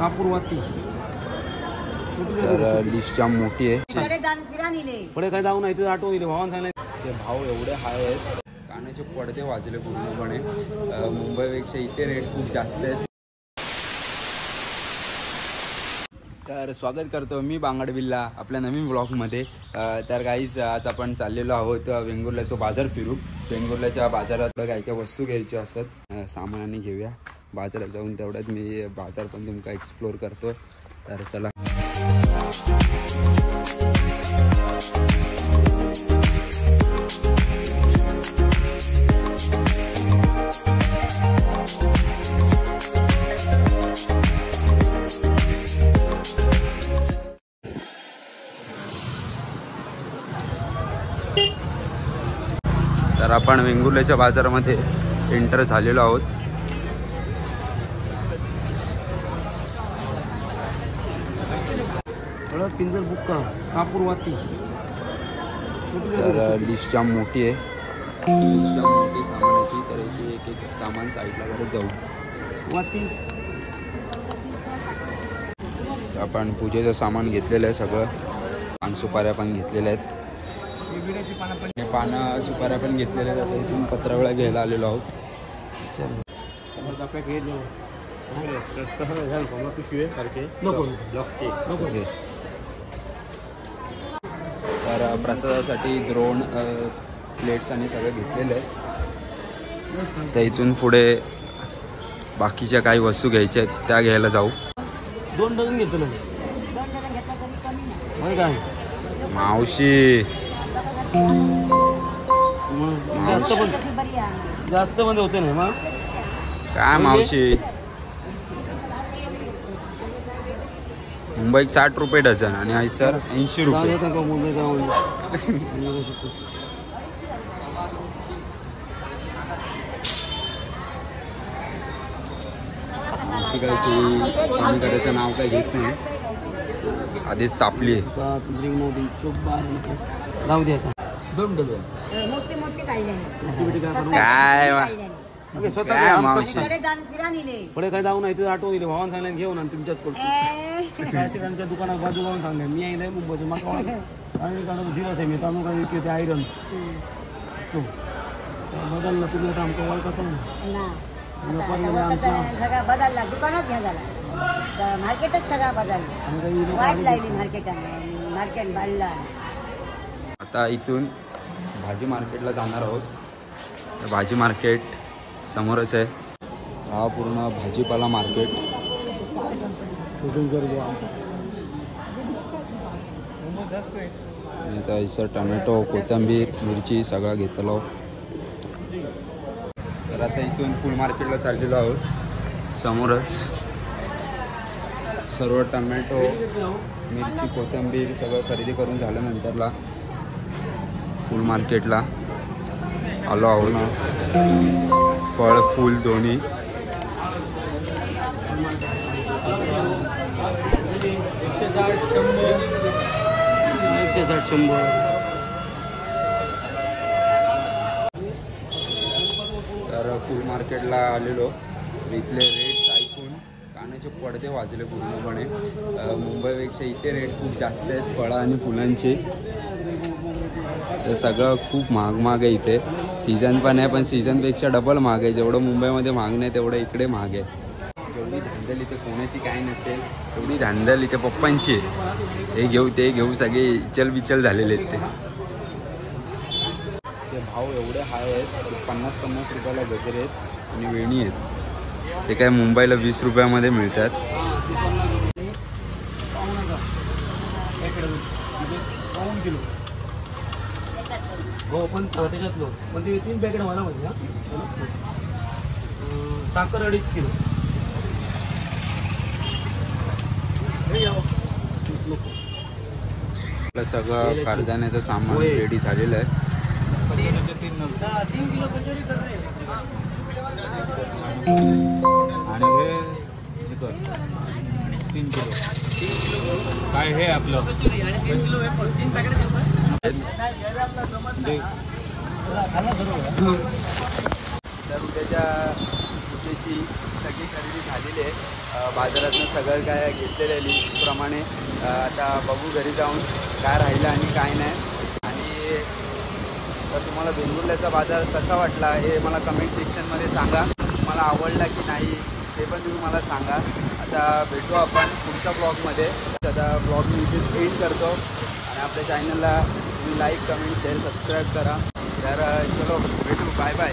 कापूरवाती तर लिस्ट जाम मोठी आहे. पुढे काय जाऊ नाही ते आठवून दिले भावान सांगितलं. ते भाव एवढे हाय आहेत, कानाचे पडदे वाजले पूर्णपणे. मुंबईपेक्षा इथे रेट खूप जास्त आहेत. तर स्वागत करतो मी बांगडविल्ला आपल्या नवीन ब्लॉगमध्ये. तर गाईज आज आपण चाललेलो आहोत वेंगुर्ल्याचा बाजार फिरू. वेंगुर्ल्याच्या बाजारात काय काय वस्तू घ्यायची असतात, सामानाने घेऊया बाजारात जाऊन. तेवढ्यात मी बाजार पण तुमका एक्सप्लोर करतो. तर चला. तर आपण वेंगुर्ल्याच्या बाजारामध्ये एंटर झालेलो आहोत. पिंजर बुक्का कापूरवाती. तर लिस्ट जाम मोठी आहे, लिस्ट जाम मोठी सामानाची. तर इथे एक एक सामान साईडला वगैरे जाऊ. वाती आपण पूजेचं सामान घेतलेलं आहे सगळं. पान सुपाऱ्या पण घेतलेल्या आहेत, पानं सुपाऱ्या पण घेतलेल्या आहेत. आता इथून पत्रावळ्या घ्यायला आलेलो आहोत. तर प्रसादासाठी द्रोण प्लेट्स आणि सगळं घेतलेलं आहे. तर इथून पुढे बाकीच्या काही वस्तू घ्यायच्या आहेत त्या घ्यायला जाऊ. 2 डझन घेतलं काय मावशी. जास्त मध्ये होते ना मग काय मावशी. मुंबईत 60 रुपये डझन आणि हैसर 80 रुपये. मावशी काय तू काम करायचं नाव काय घेत नाही, आधीच तापली आहे. जाऊ दे आता. 2 डझन काय मावशी. पुढे काय जाऊ नाही ते आठवून दिले भावान सांगितलं घेऊन आणि तुमच्याच कडच्या दुकानात बाजू लावून सांगले. मी आहे मुंबईचं मग आणि दिवस आहे मी तांदूळ काय विकते आयरन बदललं. तुम्ही आता आमचं ओळखचं बदलला दुकानात घ्या झाला. मार्केटच सगळा बदलला. वाट लागली मार्केट बांधला. आता इथून भाजी मार्केटला जाणार आहोत. तर भाजी मार्केट समोरच आहे. हा पूर्ण भाजीपाला मार्केट. आता इथं टमॅटो, कोथिंबीर, मिरची सगळं घेतलो. तर आता इथून फुल मार्केटला चाललेलो आहोत. समोरच सर्व टमॅटो, मिरची, कोथिंबीर सगळं खरेदी करून झाल्यानंतरला फुल मार्केटला आलो आहोत ना. फळ फूल दोन्ही. तर फुल मार्केटला आलेलो. इथले रेट्स ऐकून कानाचे पडदे वाजले पूर्णपणे. मुंबईपेक्षा इथे रेट खूप जास्त आहेत फळं आणि फुलांचे. तर सगळं खूप महाग आहे इथे. सीझन पण आहे पण सीझनपेक्षा डबल महाग आहे. जेवढं मुंबईमध्ये महाग नाही तेवढं इकडे महाग आहे. जेवढी धांदल इथे कोणाची काय नसेल तेवढी धांदल इथे पप्पांची आहे. हे घेऊ ते घेऊ सगळे इचल बिचल झालेले आहेत. ते भाव एवढे हाय आहेत, 50-50 रुपयाला गजरे आहेत आणि वेणी आहेत. ते काय मुंबईला 20 रुपयामध्ये मिळतात. हो पण त्याच्यातलो पण ते 3 पॅकेट मला म्हणजे साखर 2.5 किलो. आपलं सगळं कारखान्याचं सामान रेडी झालेलं आहे. 3 किलो कचोरी कर रे. आणि हे 3 किलो काय हे आपलं 3 किलो 3 पॅकेट तर त्याच्या पूजेची आमची सगळी खरेदी झालेली आहे. बाजारातनं सगळं काय घेतलेलं आहे लिस्टप्रमाणे. आता बघू घरी जाऊन काय राहिलं आणि काय नाही. आणि तर तुम्हाला वेंगुर्ल्याचा बाजार कसा वाटला हे मला कमेंट सेक्शनमध्ये सांगा. मला आवडला की नाही ते पण तुम्ही मला सांगा. आता भेटू आपण पुढच्या ब्लॉगमध्ये. आता ब्लॉग मी इथेच एंड करतो आणि आपल्या चॅनलला तुम्ही लाईक, कमेंट, शेअर, सबस्क्राईब करा. तर चलो भेटू. Bye bye.